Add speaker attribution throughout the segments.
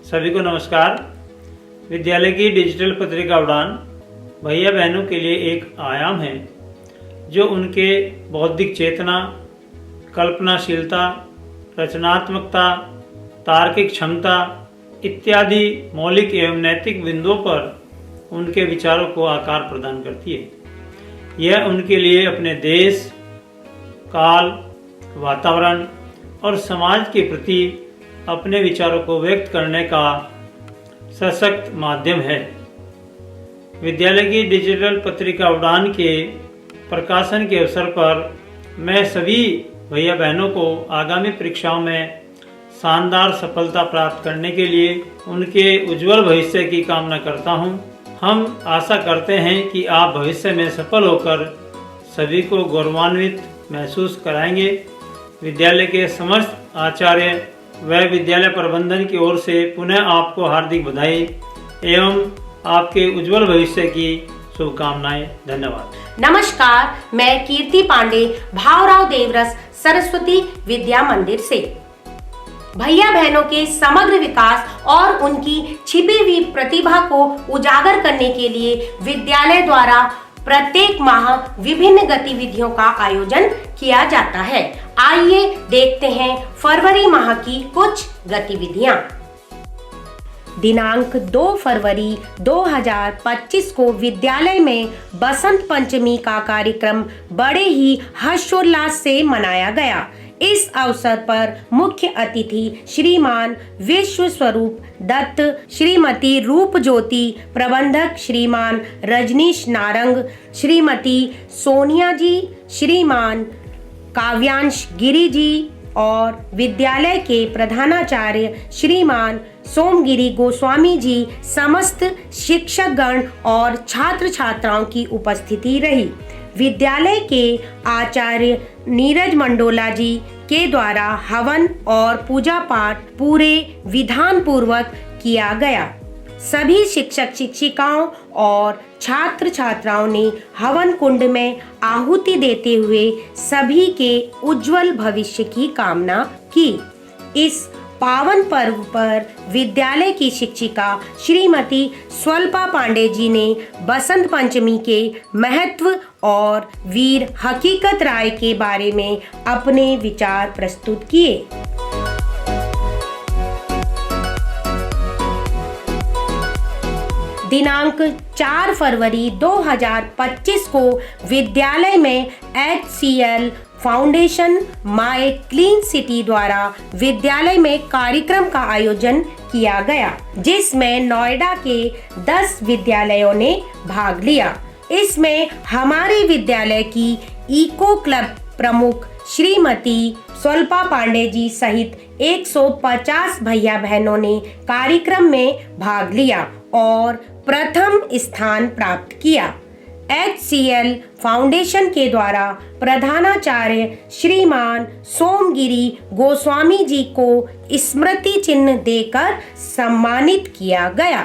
Speaker 1: सभी को नमस्कार। विद्यालय की डिजिटल पत्रिका उड़ान भैया बहनों के लिए एक आयाम है जो उनके बौद्धिक चेतना, कल्पनाशीलता, रचनात्मकता, तार्किक क्षमता इत्यादि मौलिक एवं नैतिक बिंदुओं पर उनके विचारों को आकार प्रदान करती है। यह उनके लिए अपने देश, काल, वातावरण और समाज के प्रति अपने विचारों को व्यक्त करने का सशक्त माध्यम है। विद्यालय की डिजिटल पत्रिका उड़ान के प्रकाशन के अवसर पर मैं सभी भैया बहनों को आगामी परीक्षाओं में शानदार सफलता प्राप्त करने के लिए उनके उज्जवल भविष्य की कामना करता हूं। हम आशा करते हैं कि आप भविष्य में सफल होकर सभी को गौरवान्वित महसूस कराएंगे। विद्यालय के समस्त आचार्य व विद्यालय प्रबंधन की ओर से पुनः आपको हार्दिक बधाई एवं आपके उज्जवल भविष्य की शुभकामनाएं। धन्यवाद।
Speaker 2: नमस्कार, मैं कीर्ति पांडे भावराव देवरस सरस्वती विद्या मंदिर से। भैया बहनों के समग्र विकास और उनकी छिपी हुई प्रतिभा को उजागर करने के लिए विद्यालय द्वारा प्रत्येक माह विभिन्न गतिविधियों का आयोजन किया जाता है। आइए देखते हैं फरवरी माह की कुछ गतिविधियां। दिनांक 2 फरवरी 2025 को विद्यालय में बसंत पंचमी का कार्यक्रम बड़े ही हर्षोल्लास से मनाया गया। इस अवसर पर मुख्य अतिथि श्रीमान विश्व स्वरूप दत्त, श्रीमती रूप ज्योति, प्रबंधक श्रीमान रजनीश नारंग, श्रीमती सोनिया जी, श्रीमान काव्यांश गिरी जी और विद्यालय के प्रधानाचार्य श्रीमान सोमगिरी गोस्वामी जी, समस्त शिक्षकगण और छात्र छात्राओं की उपस्थिति रही। विद्यालय के आचार्य नीरज मंडोला जी के द्वारा हवन और पूजा पाठ पूरे विधान पूर्वक किया गया। सभी शिक्षक शिक्षिकाओं और छात्र छात्राओं ने हवन कुंड में आहुति देते हुए सभी के उज्जवल भविष्य की कामना की। इस पावन पर्व पर विद्यालय की शिक्षिका श्रीमती स्वल्पा पांडे जी ने बसंत पंचमी के महत्व और वीर हकीकत राय के बारे में अपने विचार प्रस्तुत किए। दिनांक 4 फरवरी 2025 को विद्यालय में HCL foundation my clean city द्वारा विद्यालय में कार्यक्रम का आयोजन किया गया, जिसमें नोएडा के 10 विद्यालयों ने भाग लिया। इसमें हमारे विद्यालय की इको क्लब प्रमुख श्रीमती स्वल्पा पांडे जी सहित 150 भैया बहनों ने कार्यक्रम में भाग लिया और प्रथम स्थान प्राप्त किया। HCL फाउंडेशन के द्वारा प्रधानाचार्य श्रीमान सोमगिरी गोस्वामी जी को स्मृति चिन्ह देकर सम्मानित किया गया।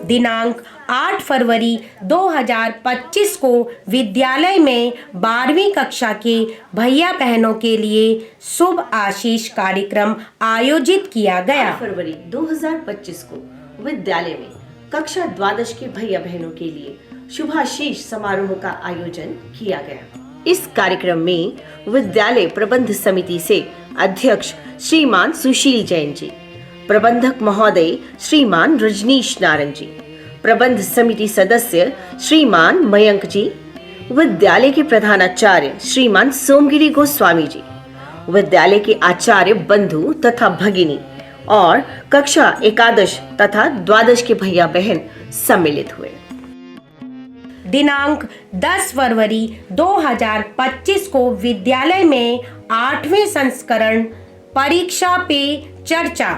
Speaker 2: दिनांक 8 फरवरी 2025 को विद्यालय में 12वीं कक्षा के भैया बहनों के लिए शुभ आशीष कार्यक्रम आयोजित किया गया।
Speaker 3: 8 फरवरी 2025 को विद्यालय में कक्षा 12 के भैया बहनों के लिए शुभाशीष समारोह का आयोजन किया गया। इस कार्यक्रम में विद्यालय प्रबंध समिति से अध्यक्ष श्रीमान सुशील जैन जी, प्रबंधक महोदय श्रीमान रजनीश नारंग जी, प्रबंध समिति सदस्य श्रीमान मयंक जी, विद्यालय के प्रधानाचार्य श्रीमान सोमगिरी गोस्वामी जी, विद्यालय के आचार्य बंधु तथा भगिनी और कक्षा 11 तथा 12 के भैया बहन सम्मिलित हुए।
Speaker 2: दिनांक 10 फरवरी 2025 को विद्यालय में 8वें संस्करण परीक्षा पे चर्चा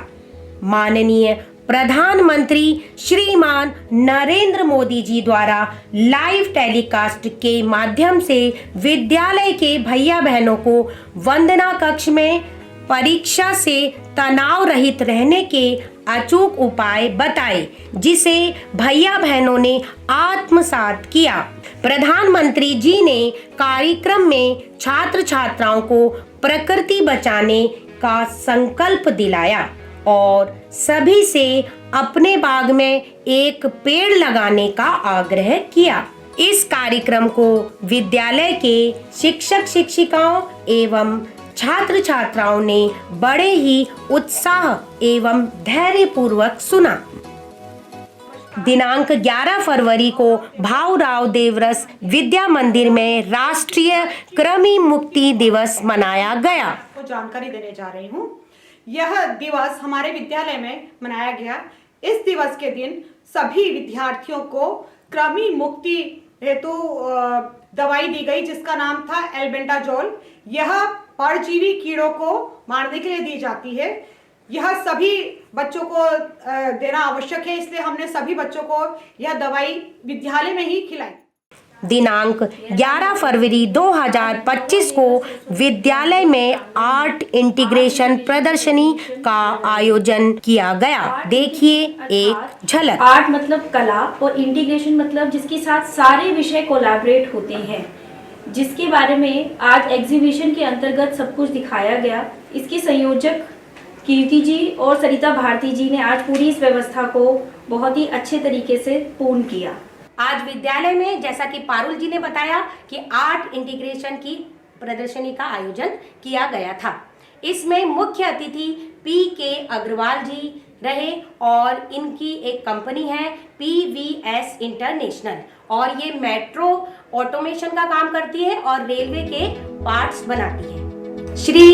Speaker 2: माननीय प्रधानमंत्री श्रीमान नरेंद्र मोदी जी द्वारा लाइव टेलीकास्ट के माध्यम से विद्यालय के भैया बहनों को वंदना कक्ष में परीक्षा से तनाव रहित रहने के अचूक उपाय बताए, जिसे भैया बहनों ने आत्मसात किया। प्रधानमंत्री जी ने कार्यक्रम में छात्र छात्राओं को प्रकृति बचाने का संकल्प दिलाया और सभी से अपने बाग में एक पेड़ लगाने का आग्रह किया। इस कार्यक्रम को विद्यालय के शिक्षक शिक्षिकाओं एवं छात्र छात्राओं ने बड़े ही उत्साह एवं धैर्यपूर्वक सुना। दिनांक 11 फरवरी को भाऊराव देवरस विद्या मंदिर में राष्ट्रीय कृमि मुक्ति दिवस मनाया गया।
Speaker 4: को जानकारी देने जा रही हूँ। यह दिवस हमारे विद्यालय में मनाया गया। इस दिवस के दिन सभी विद्यार्थियों को कृमि मुक्ति हेतु दवाई दी गई जिसका नाम था एल्बेंडाजोल। यह परजीवी कीड़ों को मारने के लिए दी जाती है। यह सभी बच्चों को देना आवश्यक है, इसलिए हमने सभी बच्चों को यह दवाई विद्यालय में ही खिलाई।
Speaker 2: दिनांक 11 फरवरी 2025 को विद्यालय में आर्ट इंटीग्रेशन प्रदर्शनी का आयोजन किया गया। देखिए एक झलक।
Speaker 5: आर्ट मतलब कला और इंटीग्रेशन मतलब जिसके साथ सारे विषय कोलैबोरेट होते हैं, जिसके बारे में आज एग्जीबिशन के अंतर्गत सब कुछ दिखाया गया। इसके संयोजक कीर्ति जी और सरिता भारती जी ने आज पूरी इस व्यवस्था को बहुत ही अच्छे तरीके से पूर्ण किया।
Speaker 2: आज विद्यालय में जैसा कि पारुल जी ने बताया कि आर्ट इंटीग्रेशन की प्रदर्शनी का आयोजन किया गया था। इसमें मुख्य अतिथि PK अग्रवाल जी रहे और इनकी एक कंपनी है PVS इंटरनेशनल और ये मेट्रो ऑटोमेशन का काम करती है और रेलवे के पार्ट्स बनाती है। श्री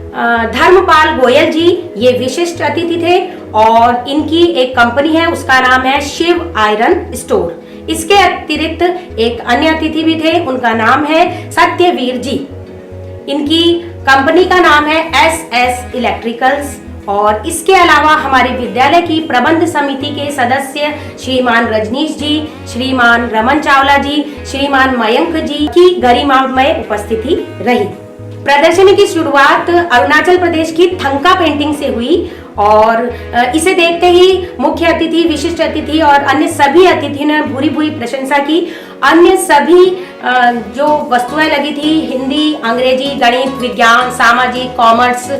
Speaker 2: धर्मपाल गोयल जी ये विशिष्ट अतिथि थे और इनकी एक कंपनी है, उसका नाम है शिव आयरन स्टोर। इसके अतिरिक्त एक अन्य अतिथि भी थे, उनका नाम है सत्यवीर जी। इनकी कंपनी का नाम है SS इलेक्ट्रिकल्स। और इसके अलावा हमारे विद्यालय की प्रबंध समिति के सदस्य श्रीमान रजनीश जी, श्रीमान रमन चावला जी, श्रीमान मयंक जी की गरिमामय उपस्थिति रही। प्रदर्शनी की शुरुआत अरुणाचल प्रदेश की थंका पेंटिंग से हुई और इसे देखते ही मुख्य अतिथि, विशिष्ट अतिथि और अन्य सभी अतिथि ने भूरी भूरी प्रशंसा की। अन्य सभी जो वस्तुएं लगी थी, हिंदी, अंग्रेजी, गणित, विज्ञान, सामाजिक, कॉमर्स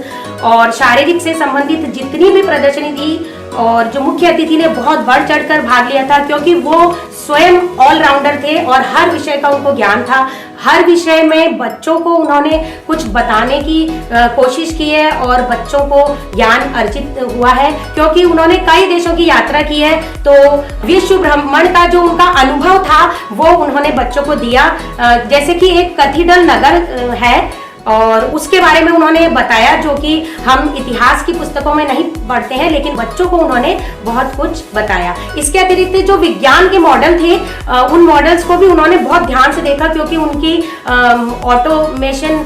Speaker 2: और शारीरिक से संबंधित जितनी भी प्रदर्शनी थी और जो मुख्य अतिथि ने बहुत बढ़ चढ़कर भाग लिया था क्योंकि वो स्वयं ऑलराउंडर थे और हर विषय का उनको ज्ञान था। हर विषय में बच्चों को उन्होंने कुछ बताने की कोशिश की है और बच्चों को ज्ञान अर्जित हुआ है क्योंकि उन्होंने कई देशों की यात्रा की है। तो विश्व भ्रमण का जो उनका अनुभव था वो उन्होंने बच्चों को दिया। जैसे कि एक कैथीड्रल नगर है और उसके बारे में उन्होंने बताया जो कि हम इतिहास की पुस्तकों में नहीं पढ़ते हैं, लेकिन बच्चों को उन्होंने बहुत कुछ बताया। इसके अतिरिक्त जो विज्ञान के मॉडल थे उन मॉडल्स को भी उन्होंने बहुत ध्यान से देखा क्योंकि उनकी ऑटोमेशन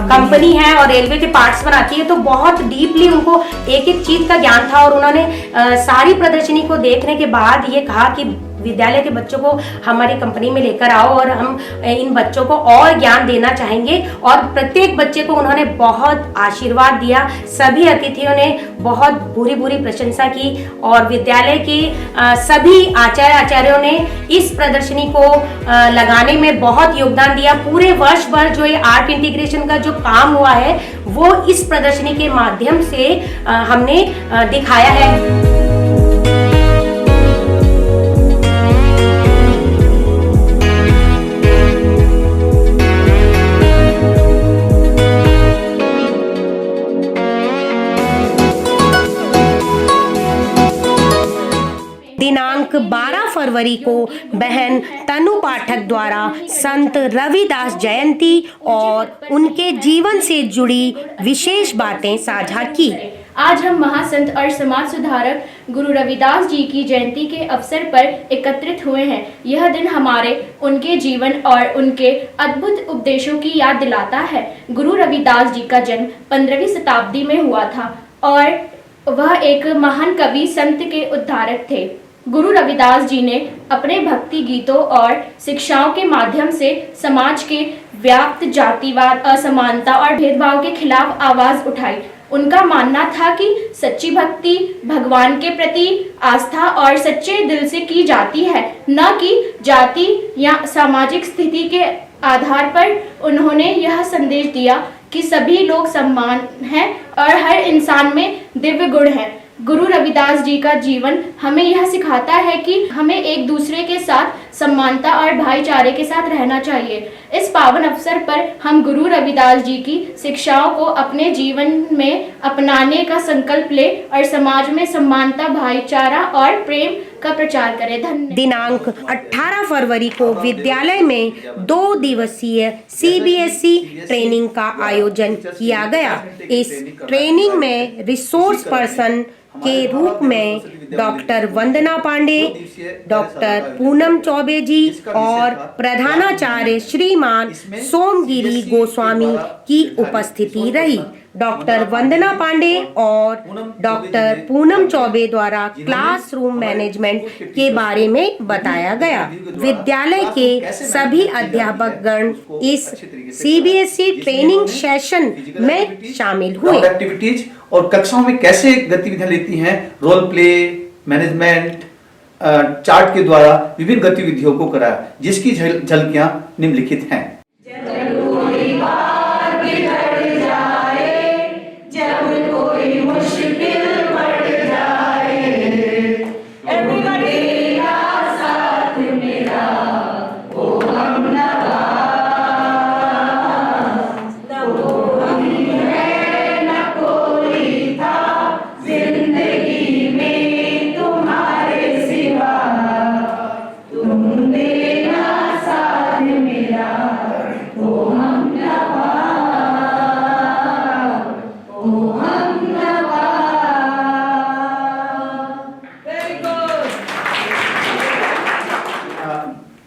Speaker 2: कंपनी है और रेलवे के पार्ट्स बनाती है, तो बहुत डीपली उनको एक एक चीज का ज्ञान था। और उन्होंने सारी प्रदर्शनी को देखने के बाद ये कहा कि विद्यालय के बच्चों को हमारी कंपनी में लेकर आओ और हम इन बच्चों को और ज्ञान देना चाहेंगे। और प्रत्येक बच्चे को उन्होंने बहुत आशीर्वाद दिया। सभी अतिथियों ने बहुत बुरी बुरी प्रशंसा की और विद्यालय के सभी आचार्यों ने इस प्रदर्शनी को लगाने में बहुत योगदान दिया। पूरे वर्ष भर जो ये आर्ट इंटीग्रेशन का जो काम हुआ है वो इस प्रदर्शनी के माध्यम से हमने दिखाया है। दिनांक 12 फरवरी को बहन तनु पाठक द्वारा संत रविदास जयंती और उनके जीवन से जुड़ी विशेष बातें साझा की।
Speaker 5: आज हम महासंत और समाज सुधारक गुरु रविदास जी की जयंती के अवसर पर एकत्रित हुए हैं। यह दिन हमारे उनके जीवन और उनके अद्भुत उपदेशों की याद दिलाता है। गुरु रविदास जी का जन्म 15वीं शताब्दी में हुआ था और वह एक महान कवि, संत के उद्धारक थे। गुरु रविदास जी ने अपने भक्ति गीतों और शिक्षाओं के माध्यम से समाज के व्याप्त जातिवाद, असमानता और भेदभाव के खिलाफ आवाज उठाई। उनका मानना था कि सच्ची भक्ति भगवान के प्रति आस्था और सच्चे दिल से की जाती है, न कि जाति या सामाजिक स्थिति के आधार पर। उन्होंने यह संदेश दिया कि सभी लोग समान हैं और हर इंसान में दिव्य गुण हैं। गुरु रविदास जी का जीवन हमें यह सिखाता है कि हमें एक दूसरे के साथ समानता और भाईचारे के साथ रहना चाहिए। इस पावन अवसर पर हम गुरु रविदास जी की शिक्षाओं को अपने जीवन में अपनाने का संकल्प ले और समाज में समानता, भाईचारा और प्रेम का प्रचार करें। धन्यवाद।
Speaker 2: दिनांक 18 फरवरी को विद्यालय में 2 दिवसीय CBSE ट्रेनिंग का आयोजन किया गया। इस ट्रेनिंग में रिसोर्स पर्सन के रूप में डॉक्टर वंदना पांडे, डॉक्टर पूनम चौबे जी और प्रधानाचार्य श्रीमान सोमगिरी गोस्वामी की उपस्थिति रही। डॉक्टर वंदना पांडे और डॉक्टर पूनम चौबे द्वारा क्लासरूम मैनेजमेंट के बारे में बताया गया। विद्यालय के सभी अध्यापकगण इस CBSE ट्रेनिंग सेशन में शामिल हुए।
Speaker 6: एक्टिविटीज और कक्षाओं में कैसे गतिविधियां लेती हैं, रोल प्ले, मैनेजमेंट, चार्ट के द्वारा विभिन्न गतिविधियों को कराया, जिसकी झलकियां निम्नलिखित हैं।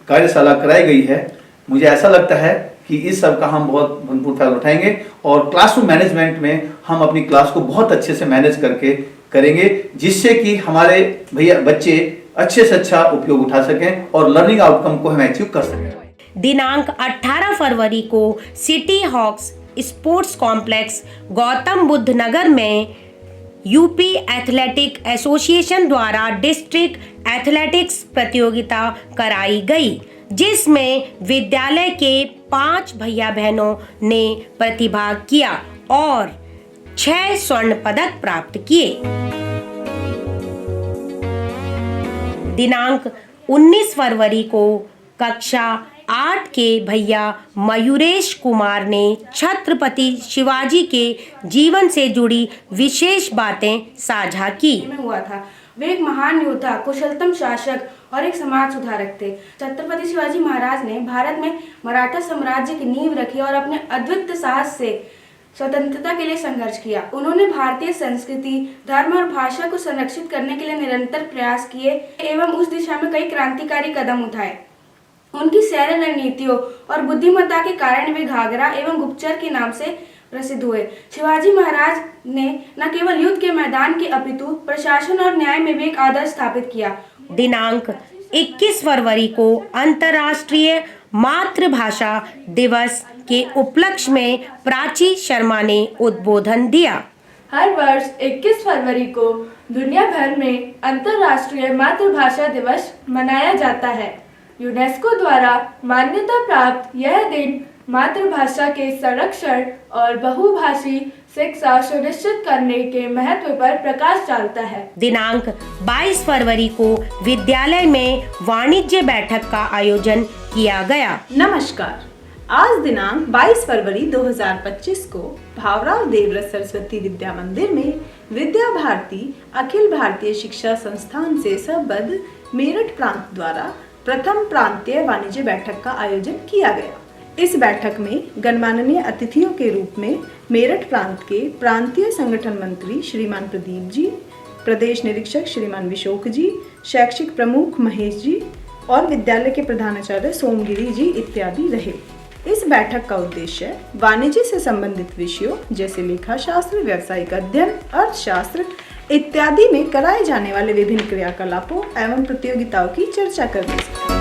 Speaker 6: कार्यशाला कराई गई है। मुझे ऐसा लगता है कि इस सब का हम बहुत भरपूर फायदा उठाएंगे और क्लासरूम मैनेजमेंट में हम अपनी क्लास को बहुत अच्छे से मैनेज करके करेंगे, जिससे कि हमारे भैया बच्चे अच्छे से अच्छा उपयोग उठा सकें और लर्निंग आउटकम को हम अचीव कर सकें।
Speaker 2: दिनांक 18 फरवरी को city hawks sports complex Gautam Buddh Nagar में यूपी एथलेटिक एसोसिएशन द्वारा डिस्ट्रिक्ट एथलेटिक्स प्रतियोगिता कराई गई, जिसमें विद्यालय के 5 भैया बहनों ने प्रतिभाग किया और 6 स्वर्ण पदक प्राप्त किए। दिनांक 19 फरवरी को कक्षा 8 के भैया मयूरेश कुमार ने छत्रपति शिवाजी के जीवन से जुड़ी विशेष बातें साझा की।
Speaker 7: में हुआ था। वे एक महान योद्धा, कुशलतम शासक और एक समाज सुधारक थे। छत्रपति शिवाजी महाराज ने भारत में मराठा साम्राज्य की नींव रखी और अपने अद्वितीय साहस से स्वतंत्रता के लिए संघर्ष किया। उन्होंने भारतीय संस्कृति, धर्म और भाषा को संरक्षित करने के लिए निरंतर प्रयास किए एवं उस दिशा में कई क्रांतिकारी कदम उठाए। उनकी सैन्य रणनीतियों और बुद्धिमत्ता के कारण वे घाघरा एवं गुप्तचर के नाम से प्रसिद्ध हुए। शिवाजी महाराज ने न केवल युद्ध के मैदान के अपितु प्रशासन और न्याय में भी एक आदर्श स्थापित किया।
Speaker 2: दिनांक 21 फरवरी को अंतर्राष्ट्रीय मातृभाषा दिवस के उपलक्ष्य में प्राची शर्मा ने उद्बोधन दिया।
Speaker 8: हर वर्ष 21 फरवरी को दुनिया भर में अंतर्राष्ट्रीय मातृभाषा दिवस मनाया जाता है। यूनेस्को द्वारा मान्यता प्राप्त यह दिन मातृभाषा के संरक्षण और बहुभाषी शिक्षा सुनिश्चित करने के महत्व पर प्रकाश डालता है। दिनांक
Speaker 2: 22 फरवरी को विद्यालय में वाणिज्य बैठक का आयोजन किया गया।
Speaker 9: नमस्कार, आज दिनांक 22 फरवरी 2025 को भावराव देवव्रत सरस्वती विद्या मंदिर में विद्या भारती अखिल भारतीय शिक्षा संस्थान से संबद्ध मेरठ प्रांत द्वारा प्रथम प्रांतीय वाणिज्य बैठक का आयोजन किया गया। इस बैठक में गणमान्य अतिथियों के रूप में मेरठ प्रांत के प्रांतीय संगठन मंत्री श्रीमान प्रदीप जी, प्रदेश निरीक्षक श्रीमान विशोक जी, शैक्षिक प्रमुख महेश जी और विद्यालय के प्रधानाचार्य सोमगिरी जी इत्यादि रहे। इस बैठक का उद्देश्य वाणिज्य से संबंधित विषयों जैसे लेखा शास्त्र, व्यावसायिक अध्ययन, अर्थशास्त्र इत्यादि में कराए जाने वाले विभिन्न क्रियाकलापों एवं प्रतियोगिताओं की चर्चा करने से।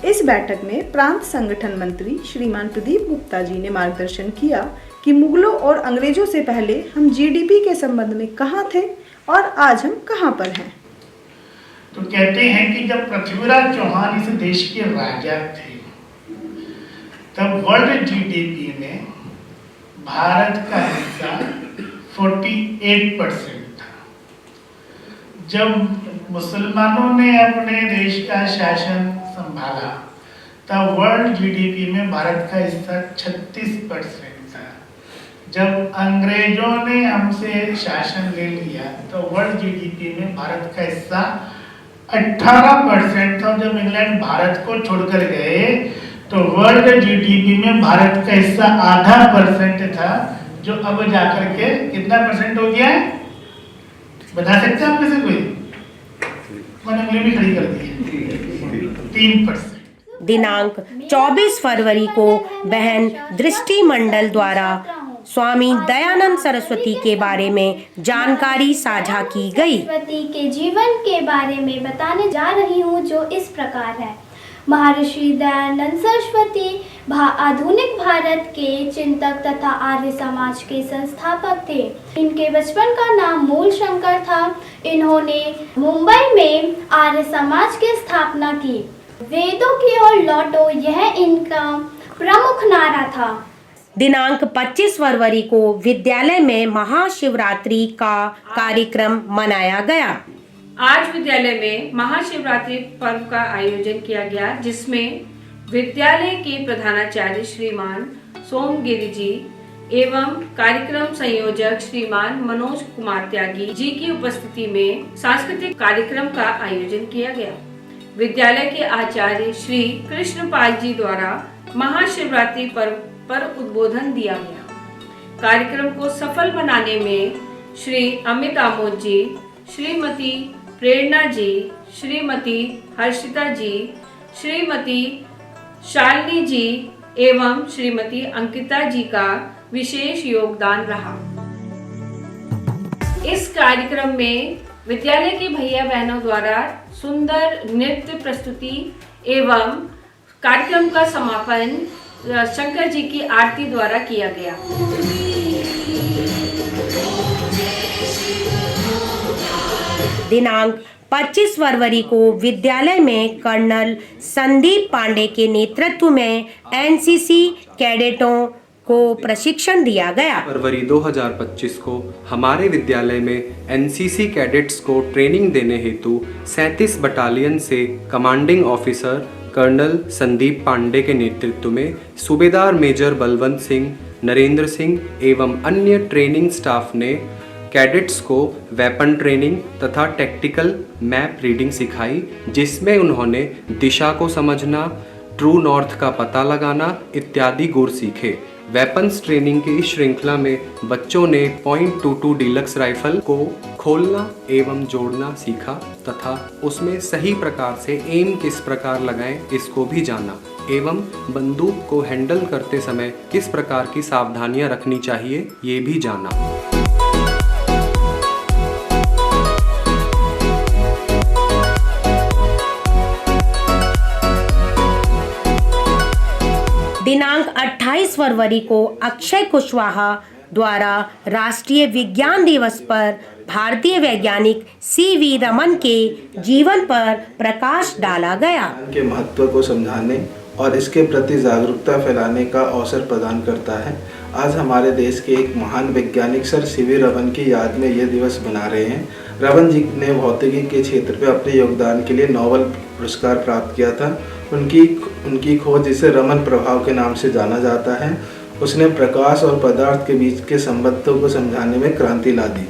Speaker 9: इस बैठक में प्रांत संगठन मंत्री श्रीमान प्रदीप गुप्ता जी ने मार्गदर्शन किया कि मुगलों और अंग्रेजों से पहले हम जीडीपी के संबंध में कहाँ थे और आज हम कहाँ पर हैं?
Speaker 10: तो कहते हैं कि जब पृथ्वीराज चौहान इस देश के राजा थे तब वर्ल्ड जीडीपी में भारत का हिस्सा 48% था। जब मुसलमानों ने अपने देश का शासन संभाला तब वर्ल्ड जीडीपी में भारत का हिस्सा 36% था। जब अंग्रेजों ने हमसे शासन ले लिया तो वर्ल्ड जीडीपी में भारत का हिस्सा 18% था। जब इंग्लैंड भारत को छोड़कर गए तो वर्ल्ड जीडीपी में भारत का हिस्सा 0.5% था, जो अब जाकर के कितना परसेंट हो गया है बता सकते हैं आप में से कोई? मैंने उंगली भी खड़ी कर दी है, 3%।
Speaker 2: दिनांक 24 फरवरी को बहन दृष्टि मंडल द्वारा स्वामी दयानंद सरस्वती के बारे में जानकारी साझा की गई।
Speaker 5: सरस्वती के जीवन के बारे में बताने जा रही हूँ, जो इस प्रकार है। महर्षि दयानंद सरस्वती आधुनिक भारत के चिंतक तथा आर्य समाज के संस्थापक थे। इनके बचपन का नाम मूल शंकर था। इन्होंने मुंबई में आर्य समाज की स्थापना की। वेदों की ओर लौटो, यह इनका प्रमुख नारा था।
Speaker 2: दिनांक 25 फरवरी को विद्यालय में महाशिवरात्रि का कार्यक्रम मनाया गया।
Speaker 11: आज विद्यालय में महाशिवरात्रि पर्व का आयोजन किया गया, जिसमें विद्यालय के प्रधानाचार्य श्रीमान सोमगिरी जी एवं कार्यक्रम संयोजक श्रीमान मनोज कुमार त्यागी जी की उपस्थिति में सांस्कृतिक कार्यक्रम का आयोजन किया गया। विद्यालय के आचार्य श्री कृष्णपाल जी द्वारा महाशिवरात्रि पर्व पर उद्बोधन दिया गया। कार्यक्रम को सफल बनाने में श्री अमित आमोद जी, श्रीमती प्रेरणा जी, श्रीमती हर्षिता जी, श्रीमती शालिनी जी एवं श्रीमती अंकिता जी का विशेष योगदान रहा। इस कार्यक्रम में विद्यालय के भैया बहनों द्वारा सुंदर नृत्य प्रस्तुति एवं कार्यक्रम का समापन शंकर जी की आरती द्वारा किया गया।
Speaker 2: दिनांक 25 फरवरी को विद्यालय में कर्नल संदीप पांडे के नेतृत्व में एनसीसी कैडेटों को प्रशिक्षण दिया गया।
Speaker 12: फरवरी 2025 को हमारे विद्यालय में एनसीसी कैडेट्स को ट्रेनिंग देने हेतु 37 बटालियन से commanding officer colonel Sandeep Pandey के नेतृत्व में सूबेदार मेजर बलवंत सिंह, नरेंद्र सिंह एवं अन्य ट्रेनिंग स्टाफ ने कैडेट्स को वेपन ट्रेनिंग तथा टैक्टिकल मैप रीडिंग सिखाई, जिसमें उन्होंने दिशा को समझना, ट्रू नॉर्थ का पता लगाना इत्यादि गुर सीखे। वेपन्स ट्रेनिंग की इस श्रृंखला में बच्चों ने .22 डीलक्स राइफल को खोलना एवं जोड़ना सीखा तथा उसमें सही प्रकार से एम किस प्रकार लगाएं इसको भी जाना एवं बंदूक को हैंडल करते समय किस प्रकार की सावधानियां रखनी चाहिए ये भी जाना।
Speaker 2: दिनांक 28 फरवरी को अक्षय कुशवाहा द्वारा राष्ट्रीय विज्ञान दिवस पर भारतीय वैज्ञानिक सीवी रमन के जीवन पर प्रकाश डाला गया।
Speaker 13: के महत्व को समझाने और इसके प्रति जागरूकता फैलाने का अवसर प्रदान करता है। आज हमारे देश के एक महान वैज्ञानिक सर सीवी रमन की याद में यह दिवस मना रहे हैं। रमन जी ने भौतिकी के क्षेत्र में अपने योगदान के लिए नोबेल पुरस्कार प्राप्त किया था। उनकी खोज, जिसे रमन प्रभाव के नाम से जाना जाता है, उसने प्रकाश और पदार्थ के बीच के संबंधों को समझाने में क्रांति ला दी।